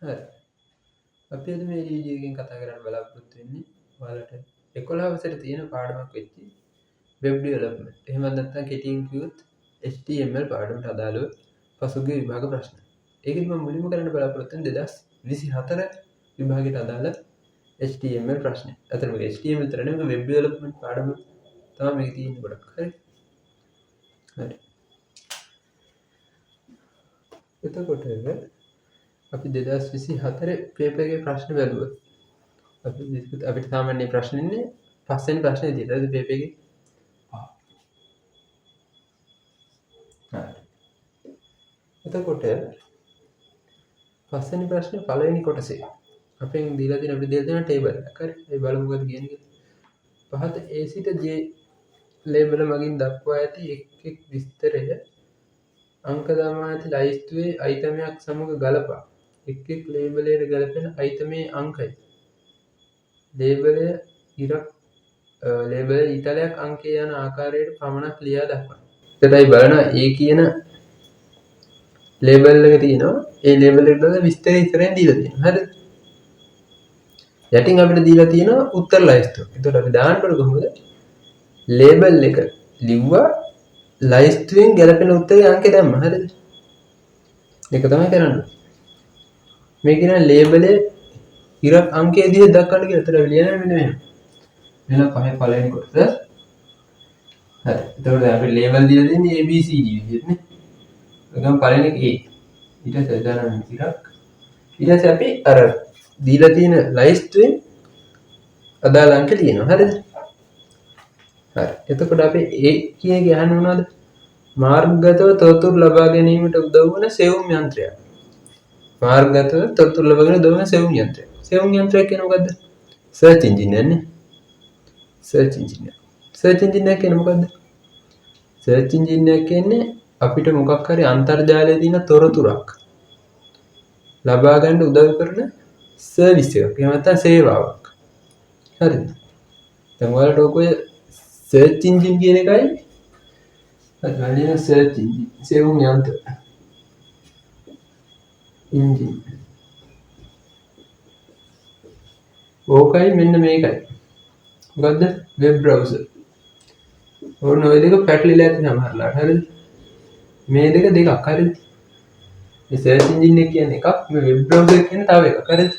හරි. අපි අද මේ වීඩියෝ එකෙන් කතා කරන්න බලාපොරොත්තු වෙන්නේ ඔයාලට 11 වසරේ තියෙන පාඩමක් වෙච්ච වෙබ් ඩෙවලොප්මන්ට්. එහෙම නැත්නම් කෙටියෙන් කිව්වොත් HTML පාඩමට අදාළව පසුගිය විභාග ප්‍රශ්න. ඒකෙදි මම මුලින්ම කරන්න බලාපොරොත්තු වෙන්නේ 2024 විභාගයට අදාළ HTML ප්‍රශ්න. අතන මේ HTML විතර නෙමෙයි වෙබ් ඩෙවලොප්මන්ට් පාඩම තමයි මේක තියෙන්නේ ගොඩක්. හරි. හරි. එතකොට අපි 2024 පේපර් එකේ ප්‍රශ්න බැලුවොත් අපිට සාමාන්‍ය ප්‍රශ්න ඉන්නේ පස්වෙනි ප්‍රශ්නේ විදිහට. හරිද පේපර් එකේ? හරි. එතකොට පස්වෙනි ප්‍රශ්නේ පළවෙනි කොටසේ අපෙන් දීලා තියෙන අපිට දීලා තියෙන ටේබල් එකක්. හරි. ඒ බලමු මොකද කියන්නේ කියලා. පහත A සිට J ලේබල් මගින් දක්වා ඇති එක් විස්තරය අංක දමා ඇති ලයිස්තුවේ අයිටමයක් සමග ගලපා එක් ලේබලයට ගැලපෙන අයිටමේ අංකය ලේබලය ඊතලයක් අංකය යන ආකාරයට පමණක් ලියා දක්වන්න. එතනයි බලනවා A කියන ලේබල් එක තියෙනවා. ඒ ලේබල් එකට දාලා විස්තරය ඉස්සරහින් දීලා තියෙනවා. හරිද? යටින් අපිට දීලා තියෙනවා උත්තර ලයිස්තුව. එතකොට අපි දාන්න ඕන කොහොමද? ලේබල් එක ලිව්වා ලයිස්තුවෙන් ගැලපෙන උත්තරේ අංකය දැම්මා. හරිද? ඒක තමයි කරන්නේ. මේ කියන ලේබලේ ඉරක් අංකයේ දිහා දක්වන්න කියලා. එතන අපි ලියන්නේ මෙන්න මෙහෙම. මෙන්න පහේ පළවෙනි කොටස. හරි. එතකොට අපි ලේබල් දීලා දෙන්නේ A B C D විදිහට නේ. ඒකම පළවෙනි එක A. ඊට පස්සේ දානවා ඉරක්. ඊට පස්සේ අපි අර දීලා තියෙන ලයිස්තුවෙන් අදාළ අංක ලියනවා. හරිද? හරි. එතකොට අපි A කියන එක අහන්න මොනවද? මාර්ගගතව තොරතුරු ලබා ගැනීමට උදව් වන සෙවුම් යන්ත්‍රයක්. මාර්ගගතව තොරතුරු ලබා ගැනීමට උදව් වන සෙවුම් යන්ත්‍රයක්. සෙවුම් යන්ත්‍රයක් කියන්නේ මොකද්ද? සර්ච් එන්ජින් එකනේ. සර්ච් එන්ජින් එක. සර්ච් එන්ජින් එක කියන්නේ මොකද්ද? සර්ච් එන්ජින් එක කියන්නේ අපිට මොකක් හරි අන්තර්ජාලයේ තියෙන තොරතුරක් ලබා ගන්න උදව් කරන සර්විස් එකක්. එහෙම නැත්නම් සේවාවක්. හරිද? දැන් ඔයාලට ඔය සර්ච් එන්ජින් කියන එකයි අනිත් සර්ච් එන්ජින් සෙවුම් යන්ත්‍ර එන්ජින් ඕකයි මෙන්න මේකයි. මොකද්ද? Web browser. ඕන ඔය දෙක පැටලිලා ඇති සමහරලාට. හරිද? මේ දෙක දෙකක්. හරිද? මේ සර්ච් එන්ජින් එක කියන්නේ එකක්, මේ වෙබ් බ්‍රවුසර් කියන්නේ තව එකක්. හරිද?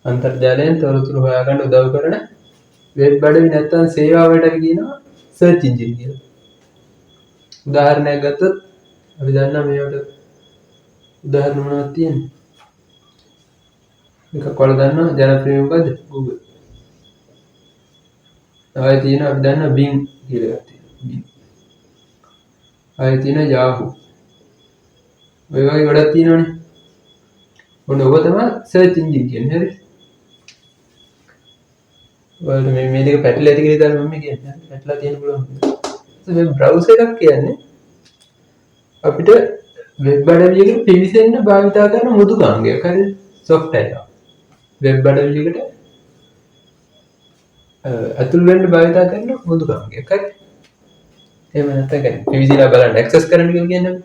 අන්තර්ජාලයෙන් තොරතුරු හොයාගන්න උදව් කරන වෙබ් අඩවි නැත්නම් සේවාවට අපි කියනවා සර්ච් එන්ජින් කියලා. උදාහරණයක් ගත්තොත් අපි දන්නා මේවට උදාහරණ මොනවද තියෙන්නේ? එකක් ඔයාලා දන්නවා ජනප්‍රිය මොකද්ද? Google. ආයෙ තියෙනවා අපි දන්නා Bing කියලා එකක් තියෙනවා. Bing. ආයෙ තියෙනවා Yahoo. ඔය වගේ ගොඩක් තියෙනවනේ. ඔන්න ඔබ තමයි සර්ච් එන්ජින් කියන්නේ. හරිද? ඔයාලට මේ දෙක පැටලලා ඇති කියලා තමයි මම කියන්නේ. පැටලලා තියෙන්න පුළුවන්. වෙබ් බ්‍රවුසර් එකක් කියන්නේ අපිට වෙබ් අඩවියකට පිවිසෙන්න භාවිතා කරන මෘදුකාංගයක්. හරිද? software එක. වෙබ් අඩවියකට අතුල් වෙන්න භාවිතා කරන මෘදුකාංගයක්. හරිද? එහෙම නැත්නම් පිවිසලා බලන්න access කරන්න කියලා කියන්නේ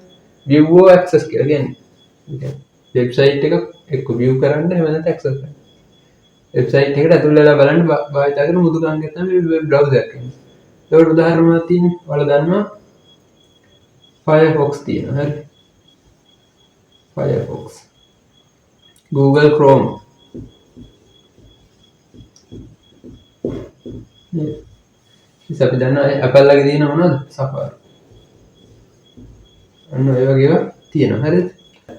view or access කියලා කියන්නේ. වෙබ්සයිට් එකක් එක්ක view කරන්න එහෙම නැත්නම් access කරන්න. වෙබ්සයිට් එකට අතුල් වෙලා බලන්න භාවිතා කරන මෘදුකාංගයක් තමයි වෙබ් බ්‍රවුසර් කියන්නේ. ඒකට උදාහරණයක් තියෙන්නේ. ඔයාලා දන්නවා Firefox තියෙනවා. හරි. Firefox. Google Chrome. ඉතින් අපි දන්නවා Apple ලගේ තියෙන මොනවද? Safari. අන්න ඒ වගේ ඒවා තියෙනවා. හරිද?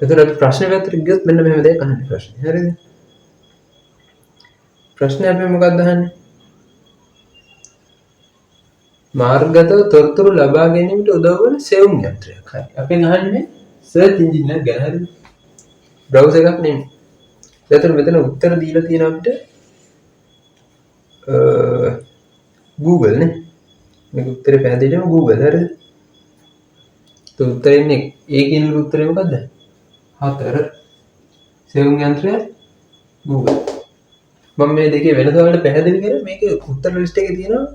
ඒතර අපි ප්‍රශ්න පැත්තට ගියොත් මෙන්න මෙහෙම දෙයක් අහන්නේ ප්‍රශ්නේ. හරිද? ප්‍රශ්නේ අපි මොකක්ද අහන්නේ? මාර්ගගතව තොරතුරු ලබා ගැනීමට උදව් වන සෙවුම් යන්ත්‍රයක්. හරි. අපෙන් අහන්නේ සර්ච් එන්ජින් එක ගැන. හරිද? බ්‍රවුසර් එකක් නෙමෙයි. ඒතර මෙතන උත්තර දීලා තියෙනවා අපිට Google නේ. මේක උත්තරේ පැහැදිලිවම Google. හරිද? તો උත්තරේ ඉන්නේ A කියන උත්තරේ මොකද්ද? 4. සෙවුම් යන්ත්‍රය Google. මම මේ දෙකේ වෙනස වලට පැහැදිලි කරේ මේකේ උත්තර ලිස්ට් එකේ තියෙනවා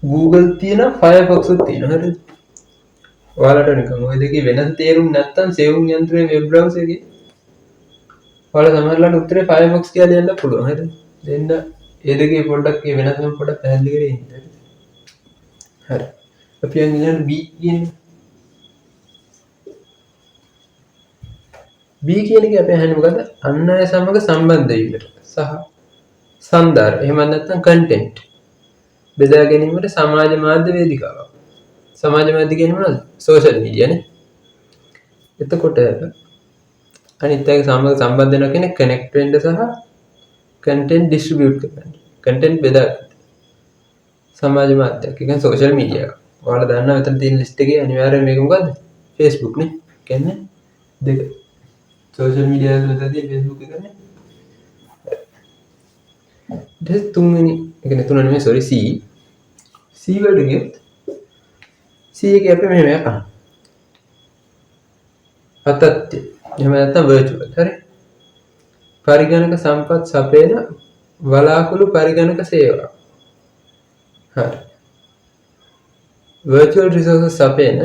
Google තියෙනවා Firefox තියෙනවා. හරිද? ඔයාලට නිකන් ওই දෙකේ වෙනස තේරුම් නැත්නම් සෙවුම් යන්ත්‍රයේ වෙබ් බ්‍රවුසර් එකේ ඔයාලා සමහරවිට උත්තරේ Firefox කියලා දෙන්න පුළුවන්. හරිද? දෙන්න ඒ දෙකේ පොඩ්ඩක් ඒ වෙනසම පොඩ්ඩක් පැහැදිලි කරේ ඉන්න. හරි. අපි යන්නේ B කියන්නේ. B කියන එක අපි අහන්නේ මොකද්ද? අන් අය සමග සම්බන්ධ වීමට සහ සන්දාර. එහෙම නැත්නම් content. බෙදා ගැනීමට සමාජ මාධ්‍ය වේදිකාවක්. සමාජ මාධ්‍ය කියන්නේ මොනවද? social media නේ. එතකොට අනිත් අය සමග සම්බන්ධ වෙන කෙනෙක් connect වෙන්න සහ content distribute කරන්න. content බෙදා ගන්න. සමාජ මාධ්‍යයක්. ඒ කියන්නේ social media එක. ඔයාලා දන්නවා මෙතන තියෙන list එකේ අනිවාර්යයෙන් මේක මොකද්ද? Facebook නේ. කියන්නේ දෙක. social media වල මෙතන තියෙන Facebook එකනේ. දැන් තුන්වෙනි ඒ කියන්නේ තුන නෙමෙයි sorry C. C වලට ගියොත් C එකේ අපි මෙහෙම එකක් අහනවා. අතත්‍ය. එහෙම නැත්නම් virtual. හරි. පරිගණක සම්පත් සපයන වලාකුළු පරිගණක සේවා. හරි. virtual resources සපයන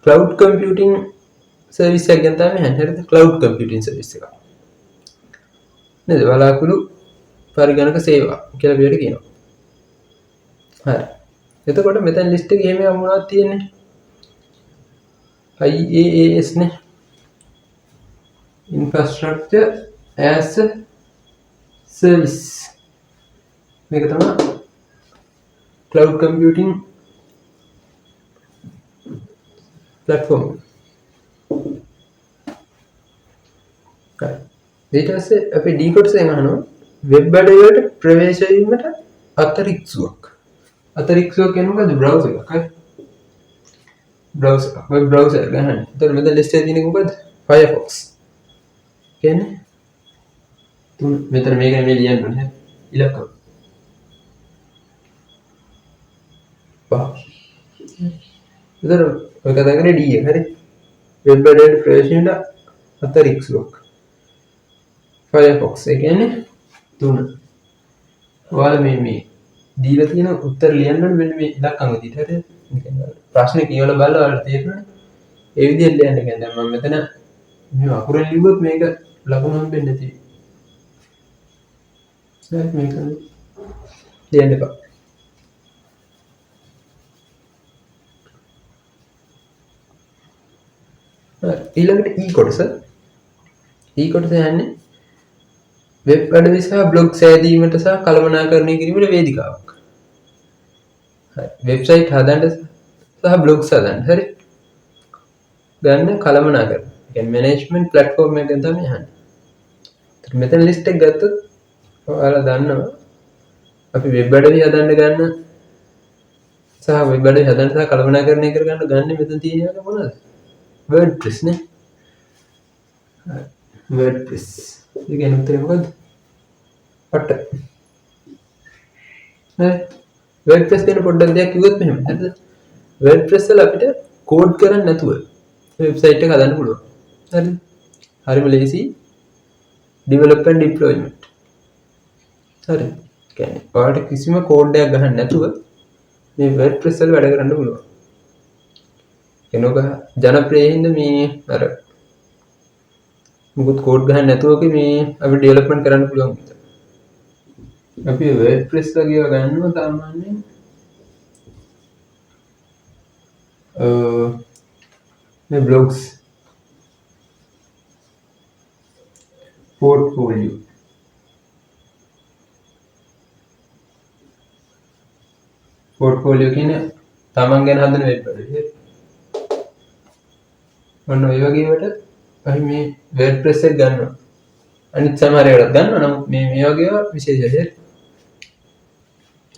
cloud computing service එකක් ගැන තමයි අහන්නේ. හරිද? cloud computing service එකක්. නේද? වලාකුළු පරිගණක සේවා කියලා පිළිවෙලට කියනවා. හරි. එතකොට මෙතන list එකේ එහෙම මොනවද තියෙන්නේ? IaaS නේ. infrastructure as a service. මේක තමයි cloud computing platform. හරි. ඊට පස්සේ අපි D කොටසෙන් අහනවා වෙබ් අඩවියට ප්‍රවේශ වීමට අතරික්සුවක්. අතරික්සුවක් කියන්නේ මොකද්ද? browser එකක්. හරි. browser web browser ගන්න. එතකොට මෙතන list එකේ තියෙන්නේ මොකද්ද? Firefox. කියන්නේ තුන මෙතන මේක මේ ලියන්න ඕනේ. ඉලක්කම. පහ. එතකොට ඔය කතා කරන්නේ D එක. හරි. web අඩවියට ප්‍රවේශ වීමට අතරික්සුවක්. Firefox ඒ කියන්නේ තුන. ඔයාලා මේ දීලා තියෙන උත්තර ලියන්න ඕනේ මෙන්න මේ ඉලක්කම් විදිහට. හරිද? ප්‍රශ්නේ කියවලා බලලා ඔයාලට තේරෙන්නේ. ඒ විදිහට ලියන්න කියන්නේ දැන් මම මෙතන මේ අකුරෙන් ලිව්වොත් මේක ලකුණු හම්බෙන්නේ නැති. හරි මේක ලියන්න එපා. ඊළඟට E කොටස. E කොටස යන්නේ වෙබ් අඩවි සහ බ්ලොග් සෑදීමට සහ කළමනාකරණය කිරීමට වේදිකාවක්. හරි. වෙබ්සයිට් හදන්න සහ බ්ලොග්ස් හදන්න. හරි. ගන්න කළමනාකරණ. ඒ කියන්නේ මැනේජ්මන්ට් ප්ලැට්ෆෝම් එක ගැන තමයි අහන්නේ. ඒත් මෙතන ලිස්ට් එක ගත්තොත් ඔයාලා දන්නවා අපි වෙබ් අඩවි හදන්න ගන්න සහ වෙබ් අඩවි හදන්න සහ කළමනාකරණය කරගන්න ගන්න මෙතන තියෙන එක මොනවද? WordPress නේ. හරි. WordPress. ඒ කියන්නේ උත්තරේ මොකද්ද? පට. හරි. WordPress ගැන පොඩ්ඩක් දෙයක් කිව්වොත් මෙහෙම. හරිද? WordPress වල අපිට කෝඩ් කරන්න නැතුව වෙබ්සයිට් එක හදන්න පුළුවන්. හරිද? හරිම ලේසි. develop and deployment. හරි. කියන්නේ ඔයාලට කිසිම කෝඩ් එකක් ගහන්න නැතුව මේ WordPress වල වැඩ කරන්න පුළුවන්. එනෝක ජනප්‍රිය හින්දා මේ අර මුකුත් කෝඩ් ගහන්න නැතුව මේ අපිට ඩෙවලොප්මන්ට් කරන්න පුළුවන්. අපි WordPress වගේ ගන්නවා සාමාන්‍යයෙන් මේ blogs portfolio කියන්නේ තමන් ගැන හදන වෙබ් අඩවි. ඔන්න ඔය වගේ වට අපි මේ WordPress එක ගන්නවා. අනිත් සමහර ඒවාත් ගන්නවා. නමුත් මේ වගේ ඒවා විශේෂයි.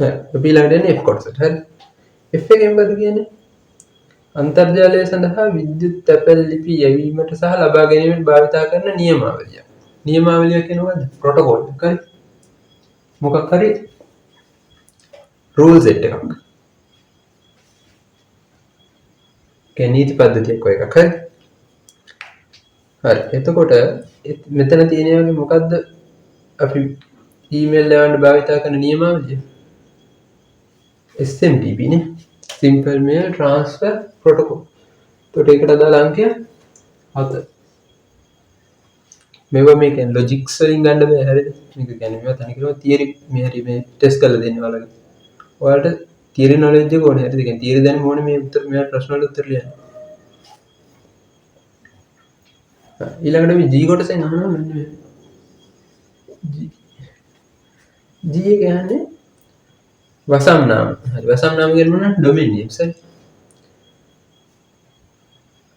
හරි. අපි ළඟට එන්නේ F කොටසට. හරි. F එකෙන් මොකද කියන්නේ? අන්තර්ජාලය සඳහා විද්‍යුත් තැපැල් ලිපි යැවීමට සහ ලබා ගැනීමට භාවිතා කරන නියමාවලිය. නියමාවලිය කියන්නේ මොකද්ද? ප්‍රොටෝකෝල් එකක්. හරි. මොකක් හරි රූල් සෙට් එකක්. කියන්නේ නීති පද්ධතියක් වගේ එකක්. හරි. හරි. එතකොට මෙතන තියෙන මොකද්ද අපි ඊමේල් යවන්න භාවිතා කරන නියමාවලිය? SMTP නේ. Simple Mail Transfer Protocol. එතකොට ඒකට අදාළ අංකය 7. මේවා මේ කියන්නේ ලොජික්ස් වලින් ගන්න බෑ හරිද? මේක කියන්නේ මේවා තනිකරම තියරි මේ හරි මේ ටෙස්ට් කරලා දෙන්න ඔයාලගේ. ඔයාලට තියරි නොලෙජ් එක ඕනේ හරිද? කියන්නේ තියරි දැනුම ඕනේ මේ උත්තර මේ ප්‍රශ්න වලට උත්තර ලියන්න. ඊළඟට මේ G කොටසෙන් අහනවා මෙන්න මේ G කියන්නේ වසම් නාම. හරි වසම් නාම කියන්නේ මොනවද? ඩොමේන් නේම්ස් හරි.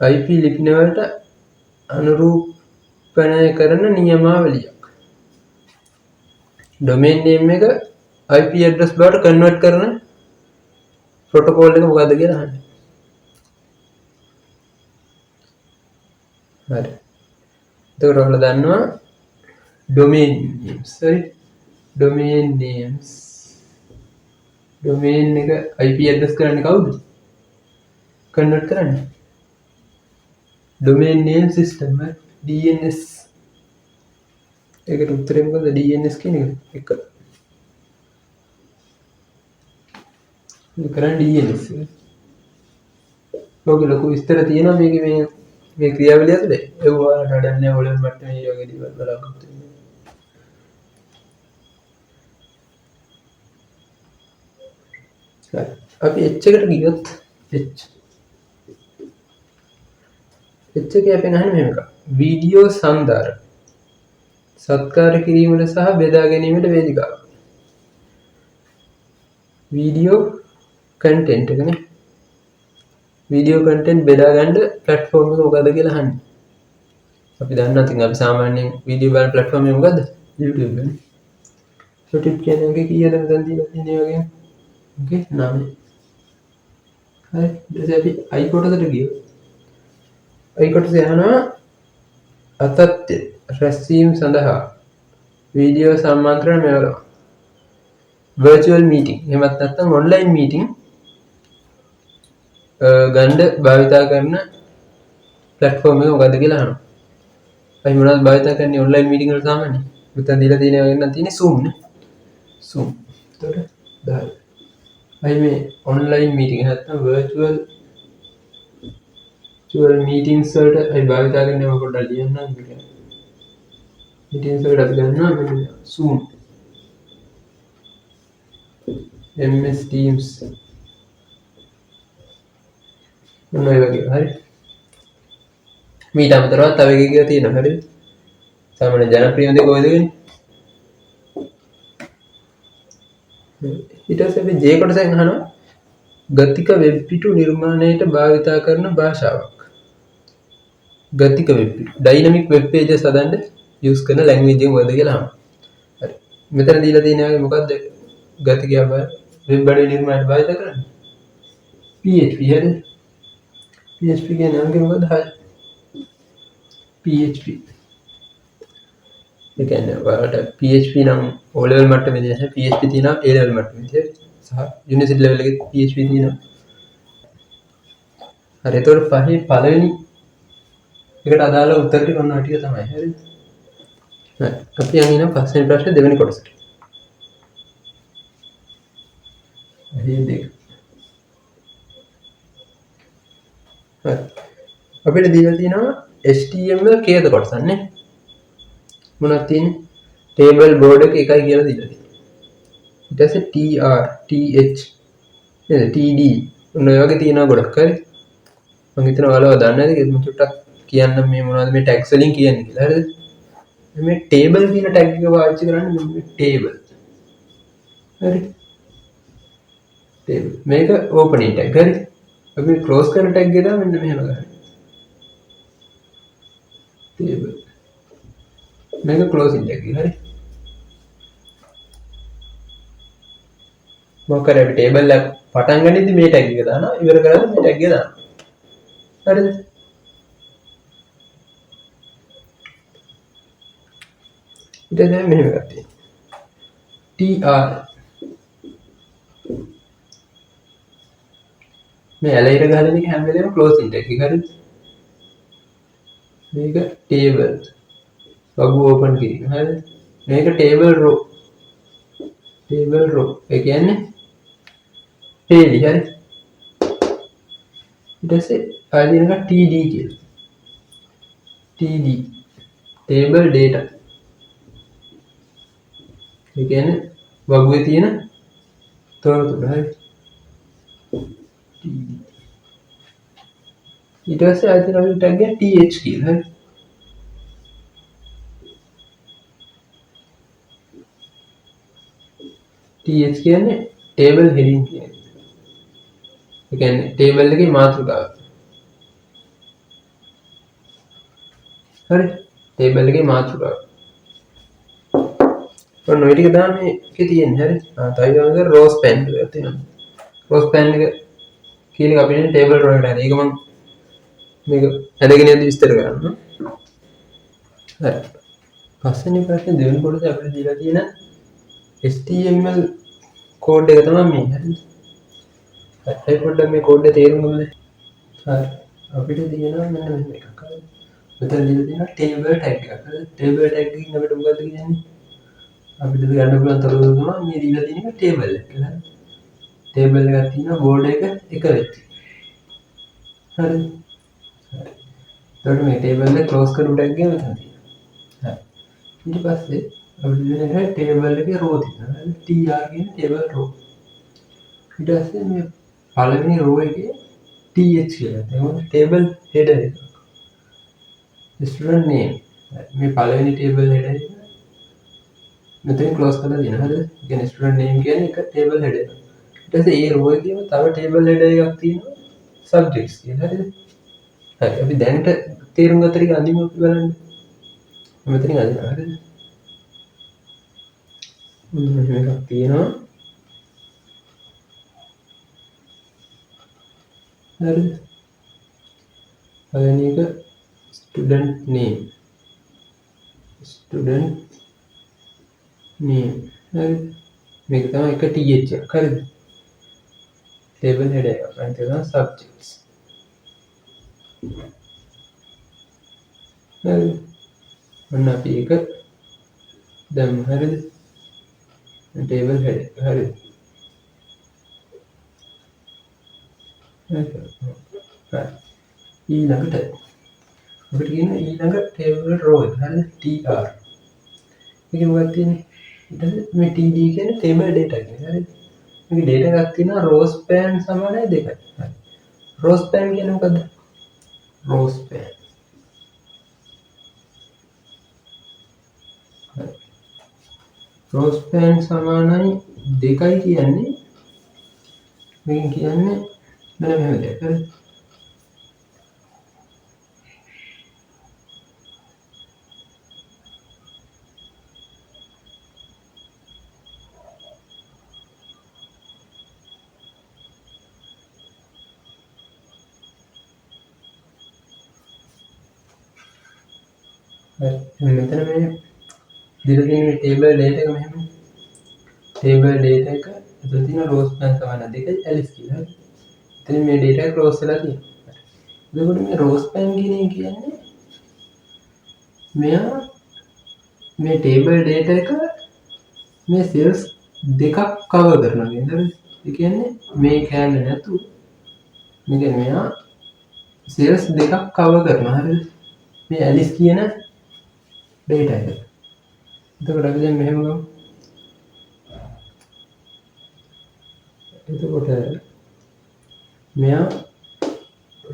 IP ලිපින වලට අනුරූපණය කරන නියමාවලියක්. ඩොමේන් නේම් එක IP ඇඩ්‍රස් බවට කන්වර්ට් කරන ප්‍රොටෝකෝල් එක මොකක්ද කියලා අහන්නේ. හරි. එතකොට ඔයාලා දන්නවා ඩොමේන් නේම්ස් හරි. ඩොමේන් නේම්ස් ඩොමේන් එක IP ඇඩ්‍රස් කරන්නේ කවුද? කන්වර්ට් කරන්නේ ඩොමේන් නේම් සිස්ටම් DNS. ඒකට උත්තරේ මොකද? DNS කියන එක. කරන්නේ DNS. ලෝකෙ ලොකු විස්තර තියෙනවා මේකේ මේ ක්‍රියාවලිය ඇතුලේ. ඒ ඔයාලට හදන්නේ ඔලෙන් මට්ටමේ මේ වගේ දේවල් බලාපොරොත්තු වෙන්න. හරි. අපි H එකට ගියොත් H එකේ අපෙන් අහන්නේ මෙහෙම එකක්. වීඩියෝ සංදාර සත්කාර කිරීමට සහ බෙදා ගැනීමට වේදිකාවක්. වීඩියෝ කන්ටෙන්ට් එකනේ. වීඩියෝ කන්ටෙන්ට් බෙදා ගන්න ප්ලැට්ෆෝම් එක මොකද්ද කියලා අහන්නේ. අපි දන්නවා ඉතින් අපි සාමාන්‍යයෙන් වීඩියෝ බලන ප්ලැට්ෆෝම් එක මොකද්ද? YouTube නේ. YouTube channel එකේ කීයද මෙතන දීලා තියෙන්නේ වගේ. ඕකේ 9. හරි. ඊට අපි I කොටසට ගියොත් I කොටසේ අහනවා අතත්‍ය රැස්වීම සඳහා වීඩියෝ සම්මන්ත්‍රණ මෙවලවා. virtual meeting එහෙමත් නැත්නම් online meeting ගන්න භාවිතා කරන platform එක මොකද්ද කියලා අහනවා. අපි මොනවද භාවිතා කරන්නේ online meeting වල සාමාන්‍යයෙන්? මෙතන දීලා තියෙනවා වෙනනම් තියෙන්නේ Zoom නේ. Zoom. එතකොට 10. අපි මේ online meeting නැත්නම් virtual meetings වලට අපි භාවිතා කරන්නේ මම පොඩ්ඩක් ලියන්නම් මේක. meetings වලට අපි ගන්නවා මෙන්න Zoom. MS Teams මොන වගේ හරි. මීට අමතරව තව එකක් තියෙනවා හරිද? සාමාන්‍ය ජනප්‍රිය දේ කොහෙද වෙන්නේ? ඊට පස්සේ අපි J කොටසෙන් අහනවා ගතික වෙබ් පිටු නිර්මාණයට භාවිතා කරන භාෂාවක්. ගතික වෙබ් පිටු ඩයිනමික් වෙබ් පේජස් හදන්න යූස් කරන ලැන්ග්වේජ් එක මොකද්ද කියලා අහනවා. හරි. මෙතන දීලා තියෙනවා මොකද්ද ගතික වෙබ් අඩවි නිර්මාණයට භාවිතා කරන්නේ? PHP හරිද? PHP කියන්නේ අංගෙ මොකද්ද? PHP. ඒ කියන්නේ ඔයාලට PHP නම් O level මට්ටමේදී නැහැ. PHP තියෙනවා A level මට්ටමේදී සහ යුනිවර්සිටි level එකේ PHP තියෙනවා. හරි. ඒතකොට පහේ පළවෙනි එකට අදාළ උත්තර ටික ඔන්න ඔය ටික තමයි. හරිද? හරි. අපි යන් ඉන්න පස්වෙනි ප්‍රශ්නේ දෙවෙනි කොටසට. හරි දෙක. හරි. අපිට දීලා තියෙනවා HTML කේද කොටසක් නේ. මොනවද තියෙන්නේ? table board එක එකයි කියලා දීලා තියෙනවා. ඊට පස්සේ tr th නේද td ඔන්න ඔය වගේ තියෙනවා ගොඩක් හරි. මම හිතනවා ඔයාලව දන්නේ නැති මම චුට්ටක් කියන්නම් මේ මොනවද මේ tags වලින් කියන්නේ කියලා හරිද? මේ table කියන tag එක පාවිච්චි කරන්නේ මේ table. හරි. table. මේක opening tag හරි. අපි close කරන tag එක තමයි මෙන්න මෙහෙම ගන්න. table. මේක closing tag එක හරි. මොකද අපි table එක පටන් ගනිද්දි මේ tag එක දානවා ඉවර කරද්දි මේ tag එක දානවා. හරිද? ඊට දැන් මෙහෙම එකක් තියෙනවා. tr මේ ඇලයිර ගහන එක හැම වෙලේම closing tag එක හරිද? මේක table වගු open කිරීම හරිද? මේක table row ඒ කියන්නේ පේලි හරි. ඊට පස්සේ ආයෙ තියෙන එක TD කියලා. TD table data. ඒ කියන්නේ වගුවේ තියෙන තොරතුරු හරි. TD. ඊට පස්සේ ආයෙ තියෙන අපිට tag එක TH කියලා හරි. TH කියන්නේ table heading කියන්නේ. ඒ කියන්නේ table එකේ මාතෘකාව. හරි. table එකේ මාතෘකාව. ඔන්න ඔය ටික තමයි මේකේ තියෙන්නේ. හරි. තව ඊළඟට row span එකක් තියෙනවා. row span එක කියන එක අපිට table row එකට හරි. ඒක මම මේක ඇදගෙන යද්දි විස්තර කරන්න. හරි. පස්වෙනි ප්‍රශ්නේ දෙවෙනි කොටසේ අපිට දීලා තියෙන HTML කෝඩ් එක තමයි මේ. හරිද? හරි. පොඩ්ඩක් මේ කෝඩ් එක තේරුම් ගමු. හරි. අපිට තියෙනවා මෙන්න මෙහෙම එකක්. හරි. මෙතන දීලා තියෙනවා table tag එකක්. හරි. table tag එකකින් අපිට මොකද්ද කියන්නේ? අපිට ගන්න පුළුවන් තොරතුරු තමයි මේ දීලා තියෙන එක table එක කියලා. table එකක් තියෙනවා board එක එක වෙච්ච. හරි. හරි. එතකොට මේ table එක close කරපු tag එක මෙතන තියෙනවා. හරි. ඊට පස්සේ අපිට දෙන එක table එකේ row තියෙනවා. හරි. tr කියන table row. ඊට පස්සේ මේ පළවෙනි row එකේ th කියලා. ඒක table header එක. student name. මේ පළවෙනි table header එක මෙතන close කරලා තියෙනවා. හරිද? ඒ කියන්නේ student name කියන්නේ එක table header එක. ඊට පස්සේ ඒ row එකේම තව table header එකක් තියෙනවා subjects කියලා. හරිද? හරි. අපි දැනට තේරුම් ගත්ත ටික අඳිමු අපි බලන්න. මෙතනින් අදිනවා. හරිද? මෙහෙම එකක් තියෙනවා. හරිද? පළවෙනි එක student name. student name. හරිද? මේක තමයි එක th එකක්. හරිද? table header එක. අනිත් එක තමයි subjects. හරිද? ඔන්න අපි ඒක දැම්ම. හරිද? table header. හරිද? හරි. ඊළඟට අපිට කියන ඊළඟ table row එක. හරිද? tr. මේක මොකක්ද තියෙන්නේ? ඊට පස්සේ මේ td කියන්නේ table data කියන්නේ. හරිද? මේක data එකක් තියෙනවා row span සමානයි 2යි. හරි. row span කියන්නේ මොකද්ද? row span. හරි. row span සමානයි 2යි කියන්නේ මේක කියන්නේ මෙන්න මෙහෙම දෙයක්. හරිද? මෙතන මේ දීලා තියෙන මේ table data එක මෙහෙම. table data එක එතන තියෙන row span සමාන 2යි alice කියලා. හරි. එතන මේ data එක close වෙලා තියෙනවා. එතකොට මේ row span කියන එක කියන්නේ මෙයා මේ table data එක මේ cells දෙකක් cover කරනවා කියන්නේ. හරිද? ඒ කියන්නේ මේ කෑල්ල නැතුව මේ කියන්නේ මෙයා cells දෙකක් cover කරනවා. හරිද? මේ alice කියන data එක. එතකොට අපි දැන් මෙහෙම ගමු. එතකොට මෙයා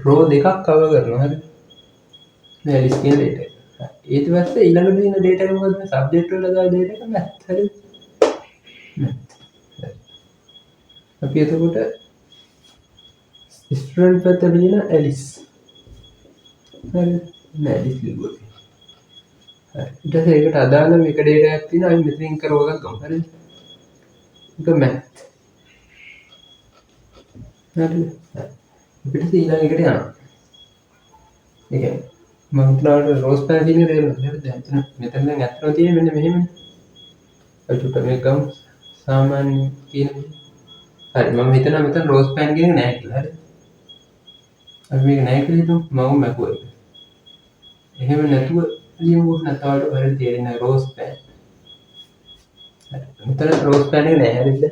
row දෙකක් cover කරනවා. හරිද? මේ alice කියන data එක. ඊට පස්සේ ඊළඟට තියෙන data එක මොකද්ද? මේ subject වල දාලා data එක math. හරිද? math. අපි එතකොට student පැත්තට තියෙන alice. හරිද? නෑ alice ලිව්වා. ඊට පස්සේ ඒකට අදාළ මේක data එකක් තියෙනවා. අපි මෙතනින් කරව එකක් ගමු. හරිද? ඒක math. හරිද? අපිට ඊළඟ එකට යනවා. ඒ කියන්නේ මම හිතනවා row span කියන එක තේරුණාද? හරිද? මෙතන දැන් අත්‍තරම තියෙන්නේ මෙන්න මෙහෙමනේ. අපි චුට්ටක් මේක ගමු. සාමාන්‍ය කියන හරි මම හිතනවා මෙතන row span කියන එක නෑ කියලා. හරිද? අපි මේක නෑ කියලා හිතමු. මම මැකුවා ඒක. එහෙම නැතුව ලියමු නැතවට හරියට තේරෙන්නේ row span. හරි. මෙතන row span එක නෑ. හරිද?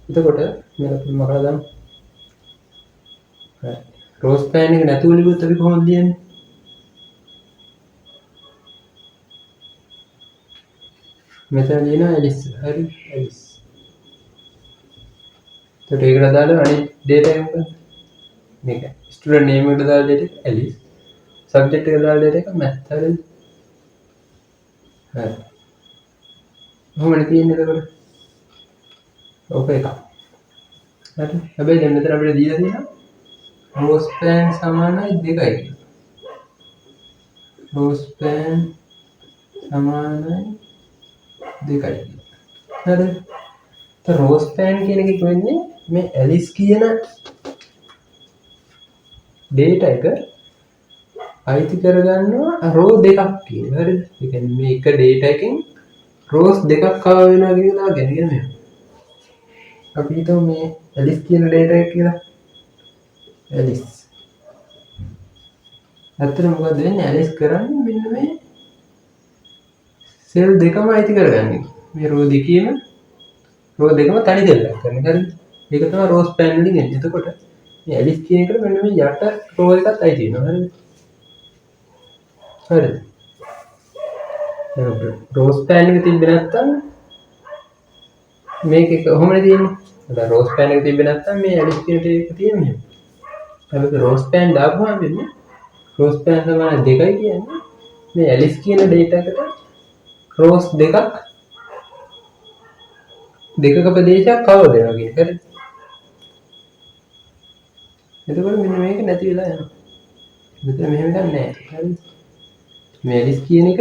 එතකොට මේක අපි මොකද දාමු? හරි. රෝස් පෑන් එක නැතුව ලිව්වොත් අපි කොහොමද ලියන්නේ? මෙතන ලියනවා ඇලිස්. හරි ඇලිස්. එතකොට ඒකට අදාළ අනිත් data එක මොකක්ද? මේක. ස්ටුඩන්ට් නේම් එකට දාලා data එක ඇලිස්. සබ්ජෙක්ට් එකට දාලා data එක මැත්. හරිද? හරි. කොහොමද තියෙන්නේ එතකොට? ඕක එකක්. හරි. හැබැයි දැන් මෙතන අපිට දීලා තියෙනවා රෝස් පෑන් සමානයි 2යි කියලා. රෝස් පෑන් සමානයි 2යි කියලා. හරිද? તો රෝස් පෑන් කියන එක කියන්නේ මේ ඇලිස් කියන data එක අයිති කරගන්නවා රෝ දෙකක් කියන. හරිද? ඒ කියන්නේ මේ එක data එකෙන් රෝස් දෙකක් ආව වෙනවා කියන එක තමයි ගැනගෙන මේ. අපි හිතමු මේ ඇලිස් කියන data එක කියලා. ඇලිස්. ඇත්තට මොකද වෙන්නේ? ඇලිස් කරන්නේ මෙන්න මේ සෙල් දෙකම අයිති කරගන්නේ. මේ රෝ දෙකේම රෝ දෙකම තනි දෙල්ලක් කරන. හරිද? ඒක තමයි රෝස් පෑන් වලින් එන්නේ. එතකොට මේ ඇලිස් කියන එකට මෙන්න මේ යට රෝ එකත් අයිති වෙනවා. හරිද? හරිද? රෝස් පෑන් එක තිබ්බේ නැත්තම් මේක කොහොමද තියෙන්නේ? දැන් රෝස් පෑන් එක තිබ්බේ නැත්තම් මේ ඇලිස් කියන එක තියෙන්නේ. හැබැයි රෝස් පෑන් දාපුවාම වෙන්නේ රෝස් පෑන් සමාන 2යි කියන්නේ මේ ඇලිස් කියන data එකට රෝස් දෙකක් දෙකක ප්‍රදේශයක් කවර් වෙනවා කියන එක. හරිද? එතකොට මෙන්න මේක නැති වෙලා යනවා. මෙතන මෙහෙම එකක් නැහැ. හරිද? මේ ඇලිස් කියන එක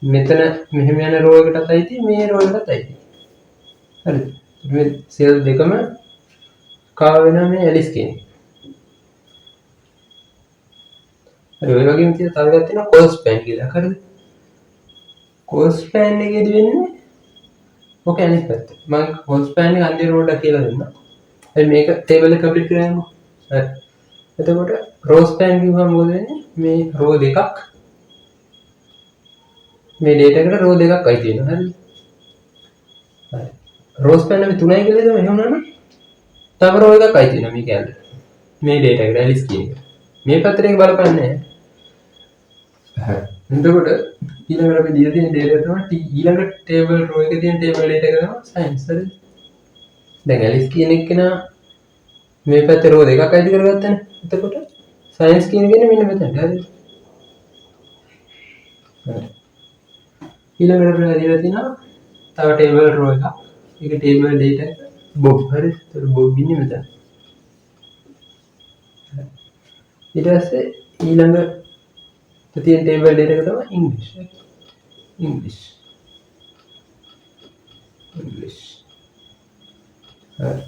මෙතන මෙහෙම යන රෝ එකටත් අයිති මේ රෝ එකටත් අයිති. හරිද? මේ සෙල් දෙකම කවර් වෙනවා මේ ඇලිස් කියන එක. හරි ඔය වගේම තව එකක් තියෙනවා කෝල්ස් පෑන් කියලා. හරිද? කෝල්ස් පෑන් එකේදී වෙන්නේ ඔක අනිත් පැත්ත. මම කෝල්ස් පෑන් එක අන්තිම රෝඩක් කියලා දෙන්නම්. හරි මේක ටේබල් එක කම්ප්ලීට් කරගන්නකො. හරි. එතකොට රෝස් පෑන් කිව්වම මොකද වෙන්නේ? මේ රෝ දෙකක් මේ data එකට රෝ දෙකක් අයිති වෙනවා. හරිද? හරි. රෝස් පෑන් අපි 3යි කියලා දෙමු. එහෙම නේද? තව රෝ එකක් අයිති වෙනවා මේ කැලේ. මේ data එකට ඇලිස් කියන එක. මේ පැත්තට ඒක බලපන්නේ නැහැ. හරි. එතකොට ඊළඟට අපි දීලා තියෙන data තමයි ඊළඟ table row එකේ තියෙන table data එක තමයි science. හරිද? දැන් ඇලිස් කියන එක නා මේ පැත්තේ row දෙකක් අයිති කරගත්තානේ. එතකොට science කියන එක මෙන්න මෙතනට. හරිද? හරි. ඊළඟට අපිට දීලා තියෙනවා තව table row එකක්. ඒක table data එක bob. හරිද? එතකොට bob ඉන්නේ මෙතන. ඊට පස්සේ ඊළඟ තියෙන table data එක තමයි English. English. හරි.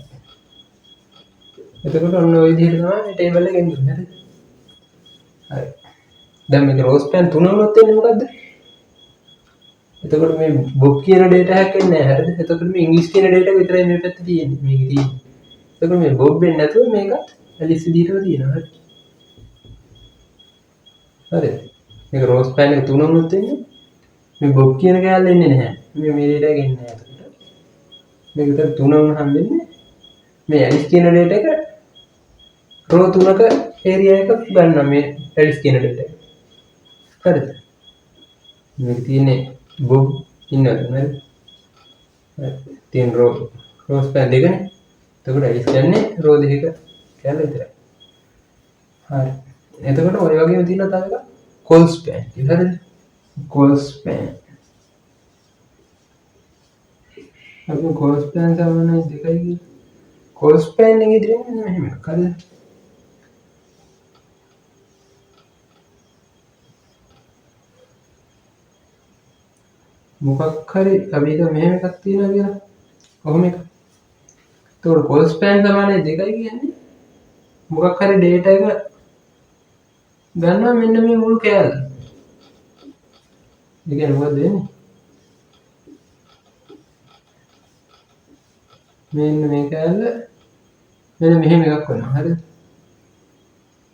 එතකොට ඔන්න ඔය විදිහට තමයි මේ table එක එන්නේ. හරිද? හරි. දැන් මේක රෝස් පෑන් 3 වුණොත් එන්නේ මොකද්ද? එතකොට මේ bob කියන data එකක් එන්නේ නැහැ. හරිද? එතකොට මේ English කියන data එක විතරයි මේ පැත්තේ තියෙන්නේ. මේකේ තියෙන්නේ. එතකොට මේ bob වෙන්නේ නැතුව මේකත් ඇලිස් විදිහටම තියෙනවා. හරි. හරිද? මේක රෝස් පෑන් එක 3 වුණොත් එන්නේ මේ bob කියන කෑල්ල එන්නේ නැහැ. මේ data එක එන්නේ නැහැ. එතකොට මේක විතර 3 වුණාම වෙන්නේ මේ ඇලිස් කියන data එක රෝ 3ක area එක ගන්නවා මේ ඇලිස් කියන data එක. හරිද? මේක තියෙන්නේ bob ඉන්නවද නේද? හරි. තියෙන රෝස් පෑන් දෙකනේ. එතකොට ඇලිස් කියන්නේ රෝ දෙකක කෑල්ල විතරයි. හරි. එතකොට ඔය වගේම තියෙනවා තව එකක් කෝල්ස් පෑන්. හරිද? කෝල්ස් පෑන්. අපි කෝල්ස් පෑන් සමානයි 2යි කියලා. කෝල්ස් පෑන් එකේ තියෙන්නේ මෙහෙම එකක්. හරිද? මොකක් හරි අපි හිතමු මෙහෙම එකක් තියෙනවා කියලා. කොහොම එකක්. එතකොට කෝල්ස් පෑන් සමානයි 2යි කියන්නේ මොකක් හරි data එක ගන්නවා මෙන්න මේ මුළු කෑල්ල. ඒ කියන්නේ මොකද වෙන්නේ? මෙන්න මේ කෑල්ල මෙන්න මෙහෙම එකක් වෙනවා. හරිද?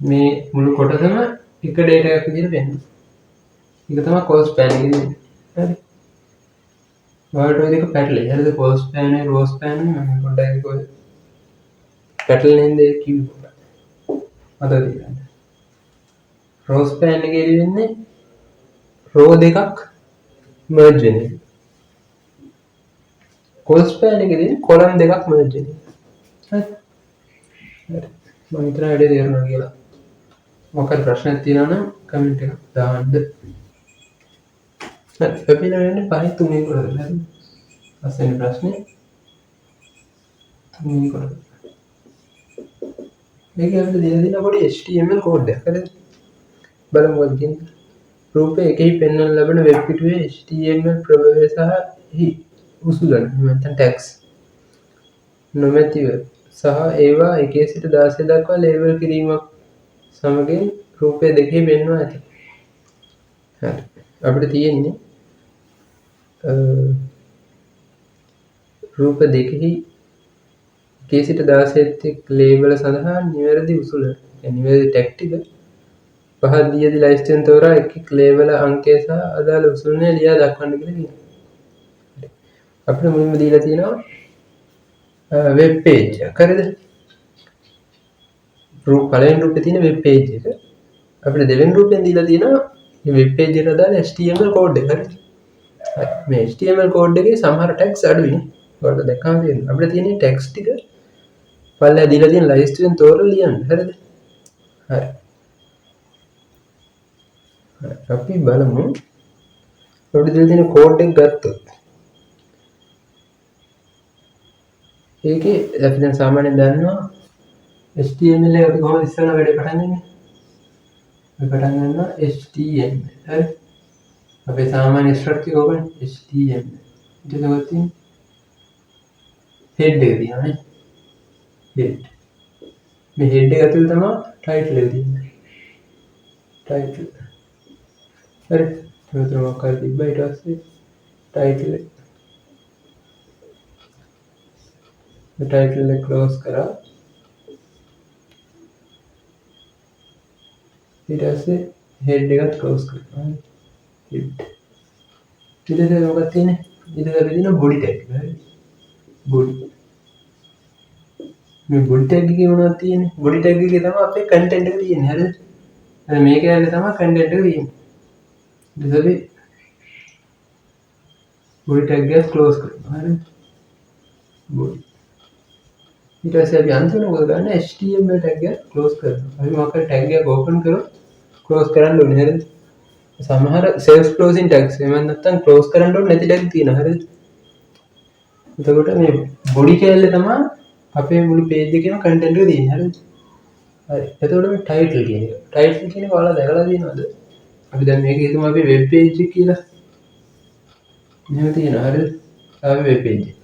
මේ මුළු කොටසම එක data එකක් විදිහට වෙනවා. ඒක තමයි කෝල්ස් පෑන් එකේ දෙන්නේ. හරි. ඔයාලට ඔය දෙක පැටලෙයි. හරිද? කෝල්ස් පෑන් එක රෝස් පෑන් එක මම පොඩ්ඩක් ඒක පැටලෙන්නේ කිව්වා. අද තියන්න. රෝ ස්පෑන් එකේ වෙන්නේ රෝ දෙකක් මර්ජ් වෙන එක. කොල් ස්පෑන් එකේදී කොලම් දෙකක් මර්ජ් වෙන එක. හරි. හරි. මම හිතනවා වැඩේ තේරුණා කියලා. මොකක්ද ප්‍රශ්නයක් තියෙනවා නම් කමෙන්ට් එකක් දාන්න. හරි. අපි නෑනේ පහයි තුනේ කරලා හරි. අසෙන් ප්‍රශ්නේ තුනේ කරලා. මේක අපිට දෙන පොඩි HTML කෝඩ් එකක් හරිද? බලමු මොකද කියන්නේ. රූපයේ එකෙහි පෙන්වන ලබන වෙබ් පිටුවේ HTML ප්‍රභවය සහ උසුලන නැත්නම් ටැග්ස් නොමැතිව සහ ඒවා 1 සිට 16 දක්වා ලේබල් කිරීමක් සමගින් රූපය දෙකෙහි පෙන්වා ඇත. හරි. අපිට තියෙන්නේ රූප දෙකෙහි 1 සිට 16 තෙක් ලේබල් සඳහා නිවැරදි උසුල නිවැරදි ටැග් ටික පහත් දියදී ලයිස්ට්ෙන් තෝරා එක් ලේබල් අංකය සහ අදාළ උසුලනය ලියා දක්වන්න කියලා කියනවා. අපිට මුලින්ම දීලා තියෙනවා වෙබ් පේජ් එක. හරිද? පළවෙනි රූපේ තියෙන වෙබ් පේජ් එක. අපිට දෙවෙනි රූපෙන් දීලා තියෙනවා මේ වෙබ් පේජ් එකට අදාළ HTML කෝඩ් එක. හරිද? මේ HTML කෝඩ් එකේ සමහර ටැග්ස් අඩුයිනේ. ඔයාලට දැක්කම තියෙනවා. අපිට තියෙන ටැග්ස් ටික පල්ලෙහා දීලා තියෙන ලයිස්ට්ෙන් තෝරලා ලියන්න. හරිද? හරි. අපි බලමු අපිට දීලා තියෙන කෝඩ් එක ගත්තොත් ඒකේ අපි දැන් සාමාන්‍යයෙන් දන්නවා HTML එක අපි කොහොමද ඉස්සෙල්ලා වැඩේ පටන් ගන්නේ? අපි පටන් ගන්නවා HTML. හරි. අපේ සාමාන්‍ය ස්ට්‍රක්චර් එක ඔබනේ HTML. ඊට පස්සේ head එක තියෙනවා නේ. head. මේ head එක ඇතුළේ තමයි title එක තියෙන්නේ. title. හරි. මෙතන මොකක්ද තිබ්බා ඊට පස්සේ title එක. title එක close කරා. ඊට පස්සේ head එකත් close කරනවා. head. ඊට පස්සේ මොකක්ද තියෙන්නේ? ඊට පස්සේ තියෙන body tag එක. හරි. body. මේ body tag එකේ මොනවද තියෙන්නේ? body tag එකේ තමයි අපේ content එක තියෙන්නේ. හරිද? හරි මේක ඇතුලේ තමයි content එක තියෙන්නේ. ඊට පස්සේ body tag එක close කරනවා. හරිද? body. ඊට පස්සේ අපි අන්තිමට මොකද කරන්නේ? HTML tag එක close කරනවා. අපි මොකක්ද tag එක open කරලා close කරන්න ඕනේ. හරිද? සමහර self closing tags එහෙම නැත්නම් close කරන්න ඕනේ නැති tag තියෙනවා. හරිද? එතකොට මේ body කැලේ තමයි අපේ මුළු page එකේම content එක තියෙන්නේ. හරිද? හරි. එතකොට මේ title කියන එක. title කියන එක ඔයාලා දැකලා තියෙනවද? අපි දැන් මේක හිතමු අපි web page එක කියලා. මෙහෙම තියෙනවා. හරිද? අපි web page එක.